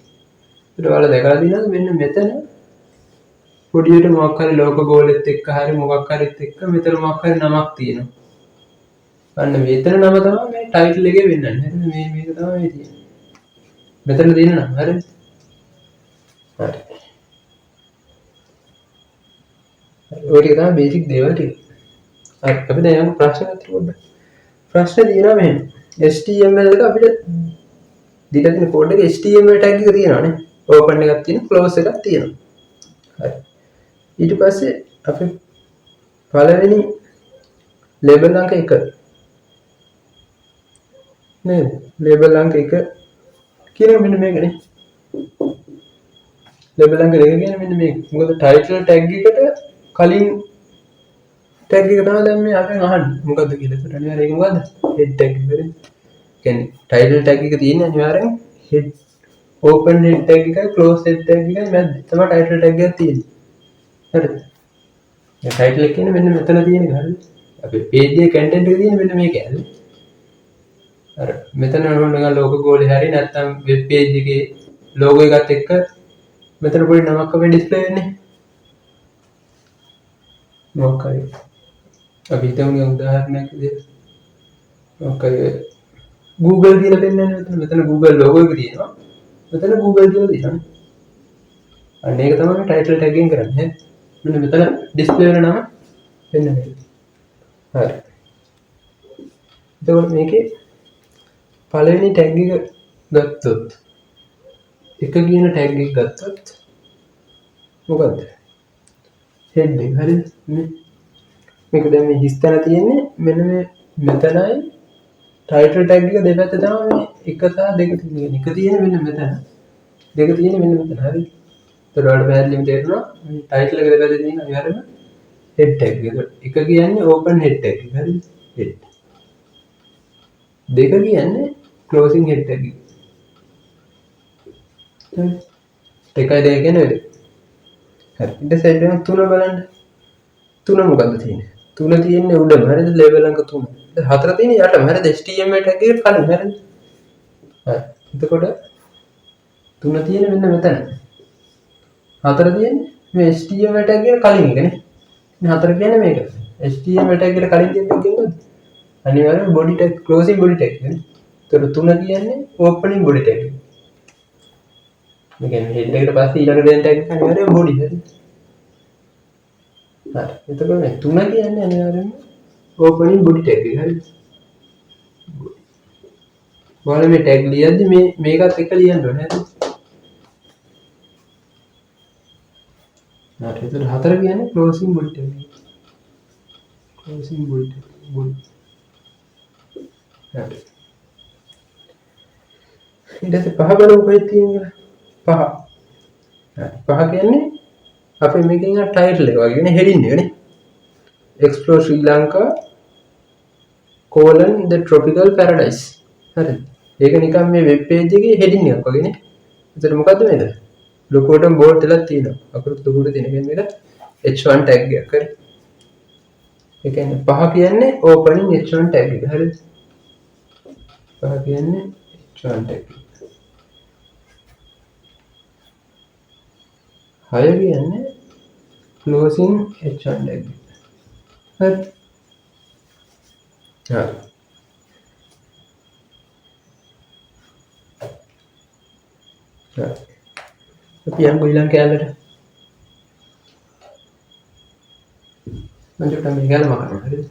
ඒකට ඔයාලා දැකලා තියෙනවද මෙන්න මෙතන පොඩියට මොකක් හරි ලෝගෝ ගෝලෙත් එක්ක හරි මොකක් හරිත් එක්ක මෙතන මොකක් හරි නමක් තියෙනවා. අන්න මෙතන නම තමයි මේ ටයිටල් එකේ වෙන්නන්නේ. හරිද? මේක තමයි මේ තියෙන්නේ. මෙතන තියෙන නම. හරිද? හරි. ඔය ටික තමයි බේසික් දේවල් ටික. හරි. අපි දැන් යමු ප්‍රශ්නයක් තිබුණා. ප්‍රශ්නේ තියෙනවා මෙහෙම. HTML එක අපිට දීලා තියෙන කෝඩ් එකේ HTML tag එක තියෙනවානේ. open එකක් තියෙනවා, close එකක් තියෙනවා. හරි. ඊට පස්සේ අපි පළවෙනි ලේබල් අංක 1 නේද? ලේබල් අංක 1 කියන මෙන්න මේකනේ. ලේබල් අංක 2 කියන්නේ මෙන්න මේක. මොකද ටයිටල් ටැග් එකට කලින් ටැග් එක තමයි දැන් මේ අපෙන් අහන්නේ. මොකද්ද කියලා. ඒකට අනිවාර්යයෙන් ඒක මොකද්ද? head tag එක. හරිද? කියන්නේ ටයිටල් ටැග් එක තියෙන්නේ අනිවාර්යෙන් head open head tag එකයි close head tag එකයි මැද තමයි ටයිටල් ටැග් එකක් තියෙන්නේ. හරිද? මේ ටයිටල් එක කියන්නේ මෙන්න මෙතන තියෙන එක. හරිද? අපේ page එකේ content එක තියෙන්නේ මෙන්න මේක. හරිද? අර මෙතන නිකන් ලෝගෝ ගෝලේ හරි නැත්නම් වෙබ් පේජ් එකේ ලෝගෝ එකත් එක්ක මෙතන පොඩි නමක් අපේ ඩිස්ප්ලේ වෙන්නේ. මොකක් හරි. අපි හිතමු උදාහරණයක් විදිහට මොකක් හරි Google කියලා පෙන්නන්නේ මෙතන. මෙතන Google ලෝගෝ එක තියෙනවා. මෙතන Google කියලා තියෙනවා. අන්න ඒක තමයි මේ ටයිටල් ටැග් එකෙන් කරන්නේ. මෙන්න මෙතන ඩිස්ප්ලේ වෙන නම වෙන මේක. හරි. එතකොට මේකේ පළවෙනි ටැග් එක ගත්තොත් එක කියන ටැග් එක ගත්තොත් මොකද්ද? head එක. හරිද? මේ මේක දැන් මේ හිස් තැන තියෙන්නේ මෙන්න මේ මෙතනයි ටයිටල් ටැග් එක දෙපැත්ත තමයි මේ එක සහ දෙක තියෙන්නේ. එක තියෙන්නේ මෙන්න මෙතන. දෙක තියෙන්නේ මෙන්න මෙතන. හරි. ඒතකොට ඔයාලට පැහැදිලිවම තේරෙනවා මේ ටයිටල් එක දෙපැත්තේ තියෙන අනිවාර්යයෙන්ම හෙඩ් ටැග් එක. එක කියන්නේ ඕපන් හෙඩ් ටැග් එක. හරිද? හෙඩ්. දෙක කියන්නේ ක්ලෝසින් හෙඩ් ටැග් එක. හරි. එකයි දෙක කියන්නේ ඔය දෙක. හරි. ඊට සයිඩ් එක තුන බලන්න. තුන මොකද්ද තියෙන්නේ? තුන තියෙන්නේ උඩම. හරිද? ලේබල් අංක 3. හතර තියෙන්නේ යටම. හරිද? HTML ටැග් එකේ කලින්. හරිද? හරි. එතකොට තුන තියෙන්නේ මෙන්න මෙතන. හතර තියෙන්නේ මේ HTML ටැග් එකට කලින් එකනේ. මේ හතර කියන්නේ මේක. HTML ටැග් එකට කලින් තියෙන එක කියන්නේ අනිවාර්යයෙන් body tag closing body tag නේ. ඒතකොට තුන කියන්නේ opening body tag. මේ කියන්නේ head එකට පස්සේ ඊළඟ දෙන tag එක අනිවාර්යයෙන් body හරි. හරි. එතකොට මේ තුන කියන්නේ අනිවාර්යයෙන්ම opening body tag එක හරි. ඔයාලා මේ tag ලියද්දි මේකත් එක ලියන්න ඕනේ නේද? හරි. එතකොට හතර කියන්නේ closing body tag. closing body tag. body. හරි. ඊට පස්සේ පහ බලමු කොහෙද තියෙන්නේ පහ. හරි. පහ කියන්නේ අපි මේකෙන් ටයිටල් එක වගේ නේ හෙඩින් එක නේ. Explore Sri Lanka the tropical paradise. හරිද? ඒක නිකන් මේ වෙබ් පේජ් එකේ හෙඩින් එකක් වගේ නේ. එතකොට මොකද්ද මේක? ලොකුවටම බෝඩ් එකක් තියෙනවා. අකුරු ලොකුවට තියෙන. කියන්නේ මේක H1 tag එකක් හරි. ඒ කියන්නේ පහ කියන්නේ opening H1 tag එක. හරිද? පහ කියන්නේ H1 tag එක. 6 කියන්නේ closing H1 tag එක. හරි. හරි. හරි. අපි යමු ඊළඟ කැලේට. මම චුට්ටක් මේ කැලේ මකනවා. හරිද?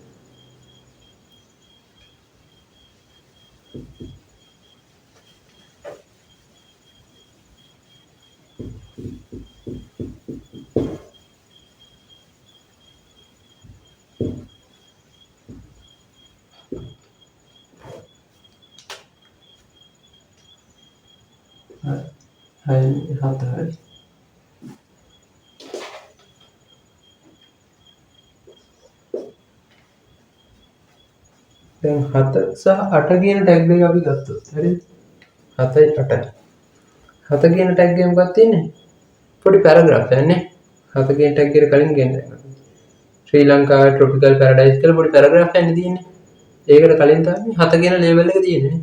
හරි. හතරයි. දැන් 7 සහ 8 කියන ටැග් දෙක අපි ගත්තොත් හරිද? 7යි 8යි. 7 කියන ටැග් එක මොකක්ද තියෙන්නේ? පොඩි පැරග්‍රාෆ් එකක්නේ. 7 කියන ටැග් එකට කලින් කියන්නේ. ශ්‍රී ලංකා tropical paradise කියලා පොඩි පැරග්‍රාෆ් එකක් තියෙන්නේ. ඒකට කලින් තමයි 7 කියන ලේබල් එක තියෙන්නේ.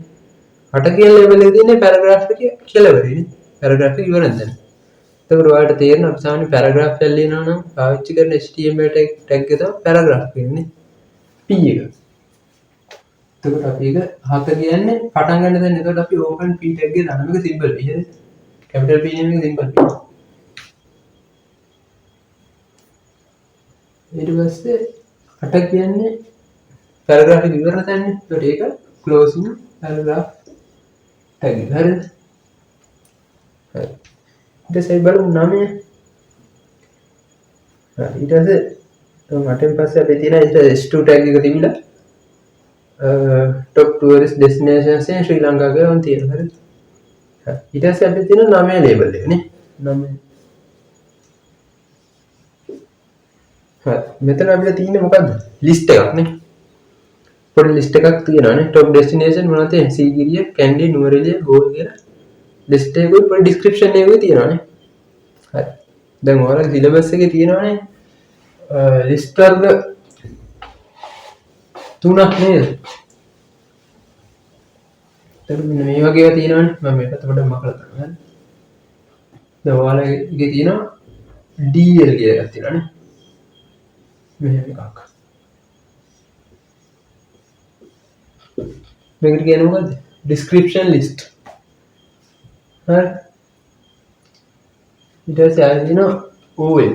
8 කියන ලේබල් එක තියෙන්නේ පැරග්‍රාෆ් එකේ කෙලවරේනේ. පැරග්‍රාෆ් එක ඉවරද දැන්. එතකොට ඔයාලට තේරෙනවා අපි සාමාන්‍ය පැරග්‍රාෆ් එකක් ලියනවා නම් පාවිච්චි කරන HTML ටැග් එක තමයි පැරග්‍රාෆ් කියන්නේ. P එක. එතකොට අපි ඒක 7 කියන්නේ පටන් ගන්න දැන් එතකොට අපි open P tag එක දානවා. මේක සිම්පල් P හරිද? capital P නෙමෙයි සිම්පල් P. ඊට පස්සේ 8 කියන්නේ පැරග්‍රාෆ් එක ඉවරන තැනනේ. එතකොට ඒක closing paragraph tag එක හරිද? හරි. ඊට පස්සේ බලමු 9. හරි. ඊට පස්සේ 8න් පස්සේ අපි තියෙන S2 tag එක තිබිලා top tourist destinations in Sri Lanka කියලා තියෙනවා හරිද? හරි. ඊට පස්සේ අපි තියෙන 9 ලේබල් එක නේ. 9. හරි. මෙතන අපිට තියෙන්නේ මොකද්ද? ලිස්ට් එකක් නේ. පොඩි ලිස්ට් එකක් තියෙනවා නේ. top destination මොනවද තියෙන්නේ? සීගිරිය, කැන්ඩි, නුවරඑළිය, ගෝල් කියලා ලිස්ට් එකකුයි පොඩි description එකකුයි තියෙනවා නේ. හරි. දැන් ඔයාලගේ සිලබස් එකේ තියෙනවානේ ලිස්ට් වර්ග 3ක් නේද? එතකොට මෙන්න මේ වගේ ඒවා තියෙනවානේ. මම මේක එතකොට මකලා කරනවා. හරි. දැන් ඔයාලගේ තියෙනවා DL කියලා එකක් තියෙනවානේ. මෙහෙම එකක්. මේකට කියන්නේ මොකද්ද? description list. හරි. ඊට පස්සේ ආයෙ තියෙනවා OL.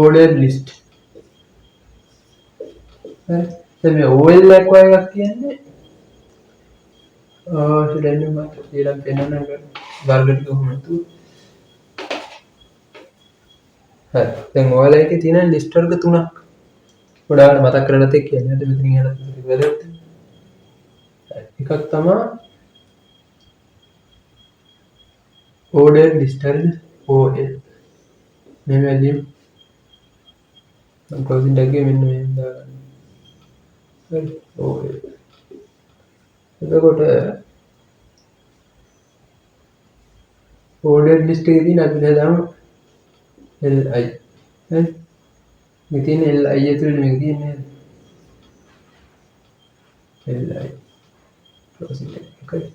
ordered list. හරි. දැන් මේ OL එකක් වගේ එකක් කියන්නේ ෂුඩෙන් මම ඊළඟ පෙන්නන්න වර්ගට කොහොමද? හරි. දැන් ඔයාලා එකේ තියෙන ලිස්ට් වර්ග 3ක්. ගොඩාක් මතක් කරලා නැතේ කියන්නේ මෙතන යන වැදගත් එකක් තමයි ordered list හරිද OL මේ වැලියු මම closing tag එක මෙන්න මෙහෙම දාගන්න හරි OL එතකොට ordered list එකේ තියෙන අපි දාමු li හරි මේ තියෙන li ඇතුළේ මේක තියෙන්නේ li closing tag එකයි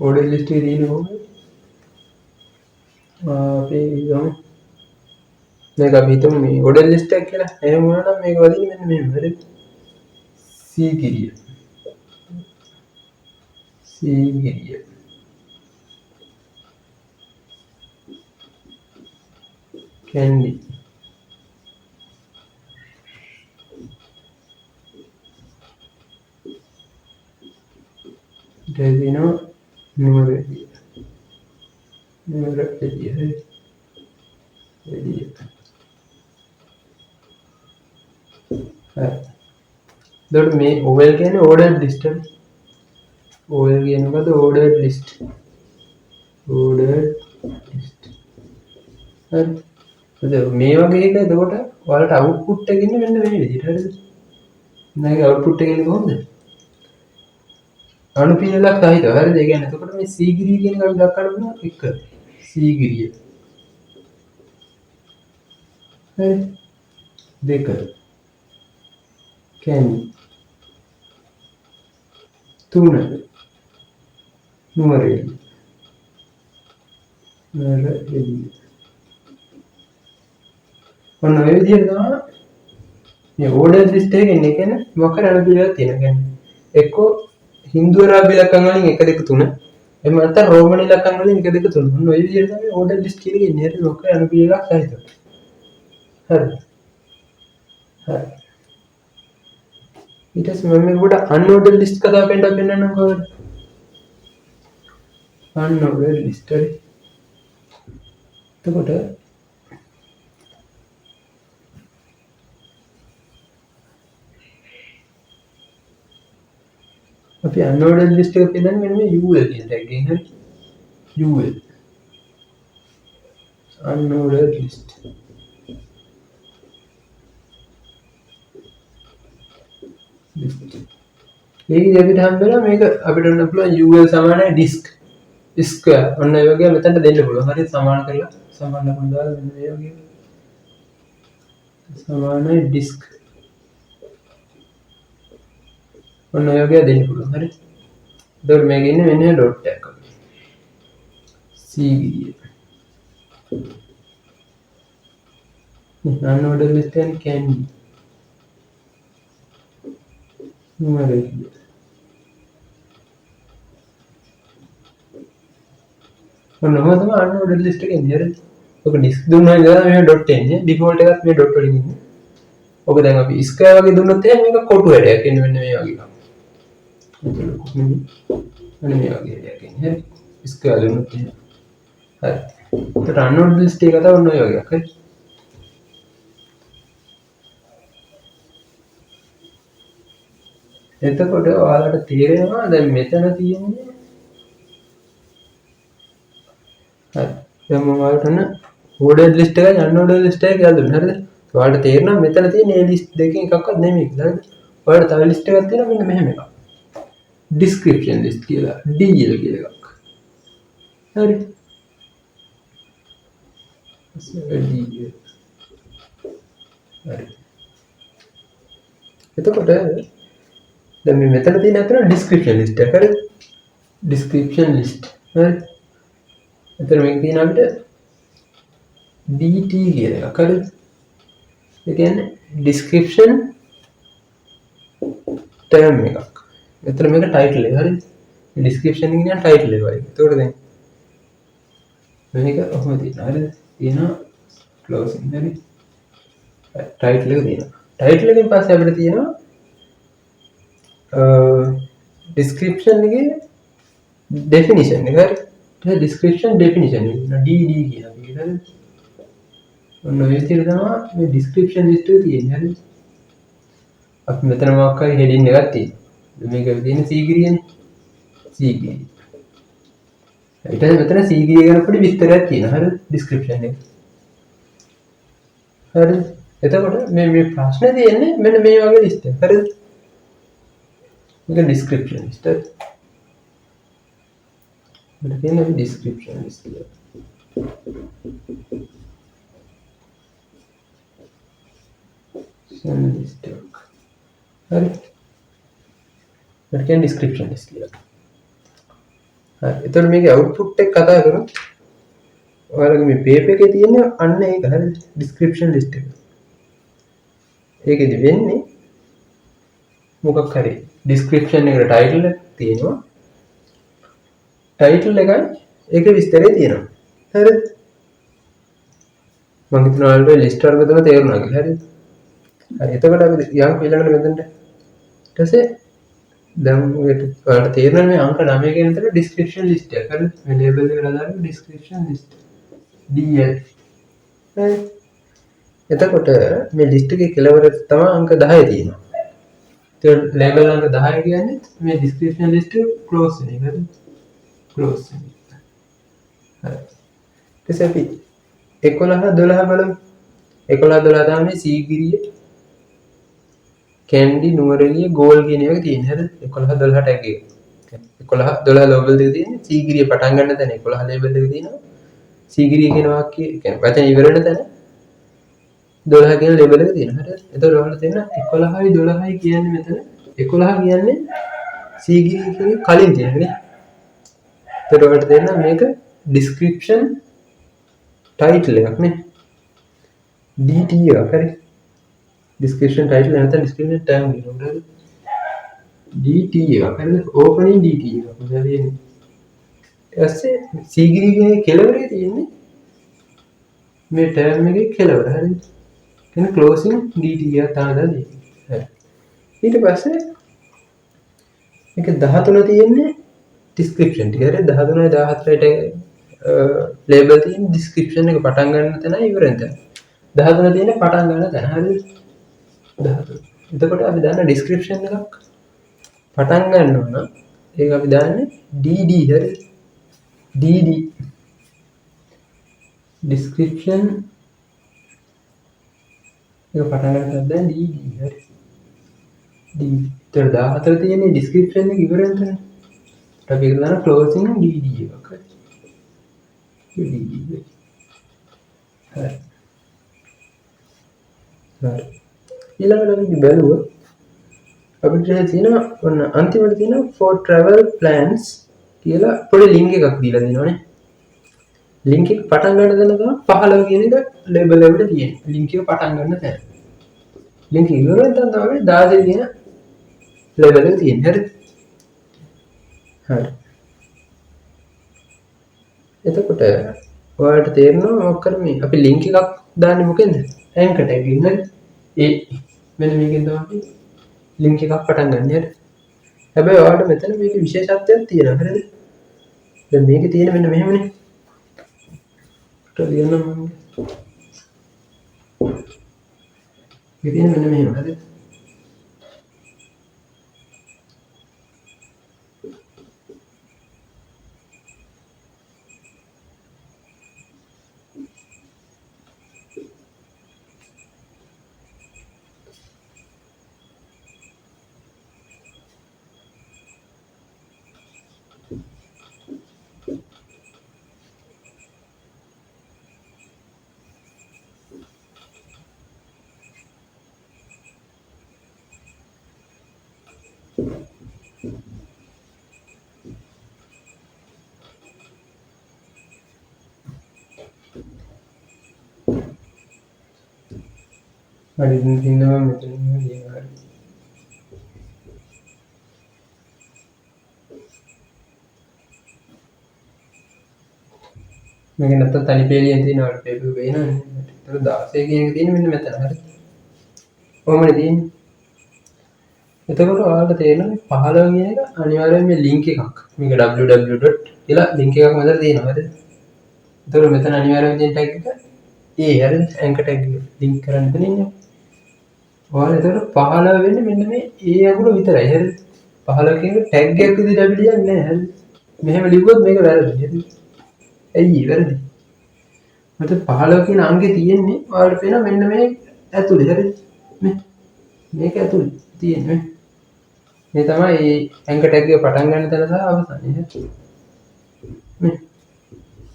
ordered list එකේ තියෙන කොහොමද අපි ගමු මේක අපි හිතමු මේ ordered list එක කියලා එහෙම වුණා නම් මේක වදින්නේ මෙන්න මෙහෙම හරිද C ගිරිය candy Desino numeralia එතකොට මේ OL කියන්නේ ordered list එක. OL කියන්නේ මොකද? ordered list. හරි. මේ වගේ එක එතකොට ඔයාලට output එක ඉන්නේ මෙන්න මේ විදිහට. හරිද? මේකේ output එක එන්නේ කොහොමද? අනුපිළිවෙලක් සහිතව. හරිද? ඒ කියන්නේ එතකොට මේ C ගිරිය කියන එක අපි දක්වන්න පුළුවන් 1 C ගිරිය. හරි. 2 candy 3 numeralia ඔන්න ඔය විදිහට තමයි මේ ordered list එකේ ඉන්නේ කියන්නේ මොකක් හරි අනුපිළිවෙලක් තියෙනවා. කියන්නේ එක්කෝ හින්දු අරාබි ඉලක්කම් වලින් 1 2 3 එහෙම නැත්නම් රෝමන් ඉලක්කම් වලින් 1 2 3 ඔන්න ඔය විදිහට තමයි ordered list කියන එක ඉන්නේ. හරි මොකක් හරි අනුපිළිවෙලක් සහිතව. හරි. හරි. ඊට පස්සේ මම මේකට unordered list කතාව පෙන්නන්නම් කොහොමද? unordered list හරි. එතකොට අපි unordered list එක පෙන්නන්නේ මෙන්න මේ UL කියන tag එකෙන් හරි. UL unordered list මේකදී අපිට හම්බෙනවා මේක අපිට ඔන්න පුළුවන් UL සමානයි disk square ඔන්න ඒ වගේ මෙතනට දෙන්න පුළුවන්. හරි සමාන කරලා සමාන ලකුණු දාලා මෙන්න මේ වගේ සමානයි disk ඔන්න ඔය වගේ දෙන්න පුළුවන්. හරි. එතකොට මේක ඉන්නේ මෙන්න ඩොට් එකක්. C ගිරිය. unordered list and candy numeralia ඔන්න ඔහොම තමයි unordered list එක එන්නේ. හරිද? ඔක disk දුන්නා ඉඳලා මේ dot එන්නේ. default එකත් මේ dot වලින් ඉන්නේ. ඔක දැන් අපි square වගේ දුන්නොත් එහෙනම් මේක කොටු වැඩයක් එන්නේ මෙන්න මේ වගේ එකක්. මෙන්න මේ වගේ වැඩයක් එන්නේ. හරි. square දුන්නොත් එහෙනම්. හරි. ඒකට unordered list එක තමයි ඔන්න ඔය වගේ එකක්. හරි. එතකොට ඔයාලට තේරෙනවා දැන් මෙතන තියෙන්නේ හරි දැන් මම ඔයාලට ordered list එකයි unordered list එකයි කියලා දුන්නා. හරිද? ඔයාලට තේරෙනවා මෙතන තියෙන මේ list දෙකෙන් එකක්වත් නෙමෙයි කියලා. හරිද? ඔයාලට තව list එකක් තියෙනවා මෙන්න මෙහෙම එකක්. description list කියලා DL කියලා එකක්. හරි. DL. හරි. එතකොට දැන් මේ මෙතන තියෙන අතර description list එක. හරිද? description list. හරි. එතන මේක තියෙන අපිට DT කියන එක. හරිද? ඒ කියන්නේ description term එකක්. මෙතන මේක title එක. හරිද? description එක කියන්නේ title එක වගේ. එතකොට දැන් මේක ඔහොම තියෙනවා. හරිද? තියෙනවා closing. හරි. title එක තියෙනවා. title එකෙන් පස්සේ අපිට තියෙනවා description එකේ definition එක හරි description definition එක dd කියන එක හරි ඔන්න ඔය විදිහට තමයි මේ description list එක තියෙන්නේ හරි අපි මෙතන මොකක් හරි heading එකක් තියෙනවා මේක තියෙන සීගිරියනේ සීගිරිය ඊට පස්සේ මෙතන සීගිරිය ගැන පොඩි විස්තරයක් තියෙනවා හරි description එක හරි එතකොට මේ ප්‍රශ්නේ තියෙන්නේ මෙන්න මේ වගේ list එකක් හරිද මේක description list එක මෙතන තියෙන description list එක list එක හරි මෙතන තියෙන description list එක හරි එතකොට මේකේ output එක කතා කරමු ඔයාලගේ මේ paper එකේ තියෙන අන්න ඒක හරිද description list එක ඒකෙදි වෙන්නේ මොකක් හරි description එකට title එක තියෙනවා title එකයි ඒකේ විස්තරය තියෙනවා හරිද මම හිතනවා ඔයාලට list වර්ග තුන තේරුණා කියලා හරිද හරි එතකොට අපි යම් ඊළඟට මෙතනට ඊට පස්සේ දැන් ඔයාලට තේරෙනවා මේ අංක 9 කියන තැන description list එක හරිද මේ label එකට දාලා description list DL හරි එතකොට මේ list එකේ කෙලවර තමයි අංක 10 තියෙනවා ඒක label අංක 10 කියන්නේ මේ description list එක close වෙන එක හරිද close වෙන එක හරි ඊට අපි 11 12 බලමු 11 12 තමයි සීගිරිය කැන්ඩි නුවරඑළිය ගෝල් කියන එක තියෙන්නේ හරිද 11 12 ටැග් එක 11 12 ලේබල් දෙක තියෙන්නේ සීගිරිය පටන් ගන්න තැන 11 ලේබල් දෙක තියෙනවා සීගිරිය කියන වාක්‍යය කියන්නේ වචන ඉවර වෙන තැන 12 කියන ලේබල් එක තියෙනවා හරිද එතකොට ඔයාලට තේරෙනවා 11යි 12යි කියන්නේ මෙතන 11 කියන්නේ සීගිරිය කියන කලින් තියෙන්නේ එතකොට ඔයාලට තේරෙනවා මේක description title එකක් නේ dt එකක් හරි description title නැත්නම් description term කියනවා හරිද dt එකක් හරිද opening dt එකක් මොකද තියෙන්නේ ඊපස්සේ සීගිරියේ කෙලවරේ තියෙන්නේ මේ term එකේ කෙලවර හරිද කියන්නේ closing dt එක තමයි දාන්නේ හරි ඊට පස්සේ මේක 13 තියෙන්නේ description ටික හරිද 13යි 14යි label තියෙන description එක පටන් ගන්න තැන ඉවර වෙන තැන 13 තියෙන්නේ පටන් ගන්න තැන හරිද 13 එතකොට අපි දාන්න description එකක් පටන් ගන්න ඕන ඒක අපි දාන්නේ dd හරි dd description එක පටන් ගන්න දැන් dd හරි d තර 14 තියෙන්නේ description එක ඉවර වෙන තැන අපි ඒක දාන closing dd එකක් හරි dd හරි හරි ඊළඟට අපි බලුවොත් අපිට තියෙනවා ඔන්න අන්තිමට තියෙනවා for travel plans කියලා පොඩි link එකක් දීලා දෙනවානේ link එක පටන් ගන්න තැන තමයි 15 කියන එක label එකට තියෙන්නේ link එක පටන් ගන්න තැන link එක ඉවර වෙන තැන තමයි 16 කියන label එක තියෙන්නේ හරිද හරි එතකොට ඔයාලට තේරෙනවා මොකක් කරන්නේ අපි link එකක් දාන්නේ මොකෙන්ද anchor tag එකෙන් හරි ඒ මෙන්න මේකෙන් තමයි link එකක් පටන් ගන්න හරි හැබැයි ඔයාලට මෙතන මේකේ විශේෂත්වයක් තියෙනවා හරිද දැන් මේකේ තියෙන මෙන්න මෙහෙමනේ ලියන්න මම මේකේ තියෙන මෙන්න මෙහෙම හරිද හරි ඉන්නවා මෙතන ලියනවා මේක නැත්තම් තනි පේලියෙන් තියෙනවා පේපර් පේනවනේ ඒතර 16 කියන එක තියෙන්නේ මෙන්න මෙතන හරි කොහොමද තියෙන්නේ එතකොට ඔයාලට තේරෙනවා 15 කියන එක අනිවාර්යයෙන් මේ ලින්ක් එකක්. මේක www. කියලා ලින්ක් එකක් මෙතන තියෙනවා හරිද? එතකොට මෙතන අනිවාර්යයෙන් තියෙන ටැග් එක හරිද? ඇන්කර් ටැග් එක ලින්ක් කරන්න මෙතන ඉන්නේ. ඔයාලා එතකොට 15 වෙන්නේ මෙන්න මේ අගුල විතරයි හරිද? 15 කියන ටැග් එකක් විදිහට අපි ලියන්නේ නැහැ හරිද? මෙහෙම ලිව්වොත් මේක වැරදි හරිද? ඇයි වැරදි? මට 15 කියන අංකේ තියෙන්නේ ඔයාලට පේනවා මෙන්න මේ ඇතුලේ හරිද? මේක ඇතුලේ තියෙන්නේ මේ තමයි ඇන්කර් ටැග් එක පටන් ගන්න තැන සහ අවසානය හරිද? මේ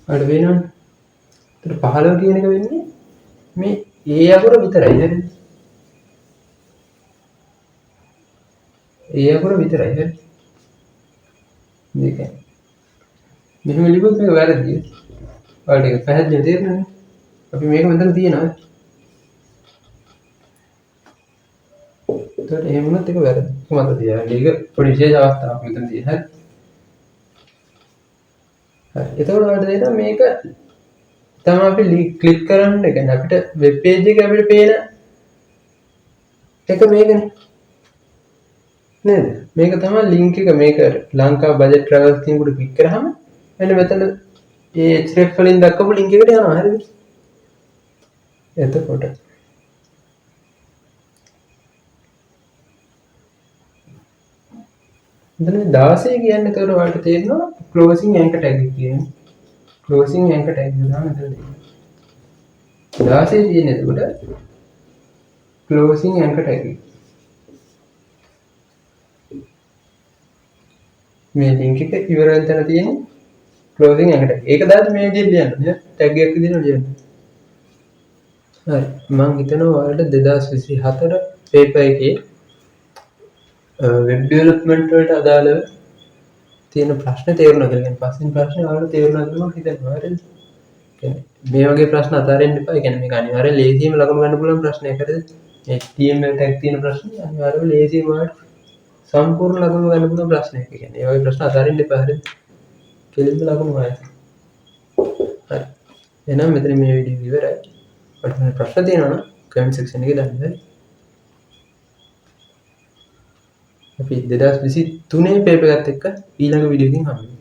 ඔයාලට පේනවනේ. ඒතර 15 කියන එක වෙන්නේ මේ අකුර විතරයි හරිද? අකුර විතරයි හරිද? මේක මෙහෙම ලිව්වොත් මේක වැරදි. ඔයාලට ඒක පැහැදිලිව තේරෙනවද? අපි මේක මෙතන තියෙනවා. ඒතකොට එහෙම වුණත් ඒක වැරදි. කොහොමද තියන්නේ? ඒක පොඩි විශේෂ අවස්ථාවක් මෙතන තියෙන. හරි. හරි. එතකොට ඔයාලට තේරෙනවා මේක තමයි අපි ක්ලික් කරන්න කියන්නේ අපිට වෙබ් පේජ් එකේ අපිට පේන එක මේකනේ. නේද? මේක තමයි ලින්ක් එක මේක ලංකා බජට් ට්‍රැවල්ස් කියන උඩ ක්ලික් කරාම මෙන්න මෙතන href වලින් දක්වපු ලින්ක් එකට යනවා හරිද? එතකොට මෙතන 16 කියන්නේ එතකොට ඔයාලට තේරෙනවා ක්ලෝසින් ඇන්කර් ටැග් එක කියන්නේ. ක්ලෝසින් ඇන්කර් ටැග් එක තමයි මෙතන තියෙන්නේ. 16 තියෙන්නේ එතකොට ක්ලෝසින් ඇන්කර් ටැග් එක. මේ ලින්ක් එක ඉවර වෙන තැන තියෙන්නේ ක්ලෝසින් ඇන්කර් ටැග්. ඒක දාලා මේ විදිහට ලියන්න නේ ටැග් එකක් විදිහට ලියන්න. හරි. මම හිතනවා ඔයාලට 2024 පේපර් එකේ වෙබ් ඩෙවලොප්මන්ට් වලට අදාළව තියෙන ප්‍රශ්න තේරුණා කියලා. කියන්නේ පස්වෙනි ප්‍රශ්නේ ඔයාලට තේරුණා කියලා මම හිතනවා. හරිද? කියන්නේ මේ වගේ ප්‍රශ්න අතාරින්න එපා. කියන්නේ මේක අනිවාර්යයෙන් ලේසියෙන්ම ලකුණු ගන්න පුළුවන් ප්‍රශ්නයක්. හරිද? HTML ටැග් තියෙන ප්‍රශ්නේ අනිවාර්යයෙන්ම ලේසියෙන්ම ඔයාලට සම්පූර්ණ ලකුණු ගන්න පුළුවන් ප්‍රශ්නයක්. කියන්නේ ඒ වගේ ප්‍රශ්න අතාරින්න එපා. හරිද? කෙලින්ම ලකුණු ගන්න. හරි. එහෙනම් මෙතන මේ වීඩියෝ ඉවරයි. ඔයාලට ප්‍රශ්න තියෙනවා නම් කමෙන්ට් සෙක්ෂන් එකේ දාන්න. හරි? අපි 2023 පේපර් එකත් එක්ක ඊළඟ වීඩියෝ එකකින් හම්බ වෙමු.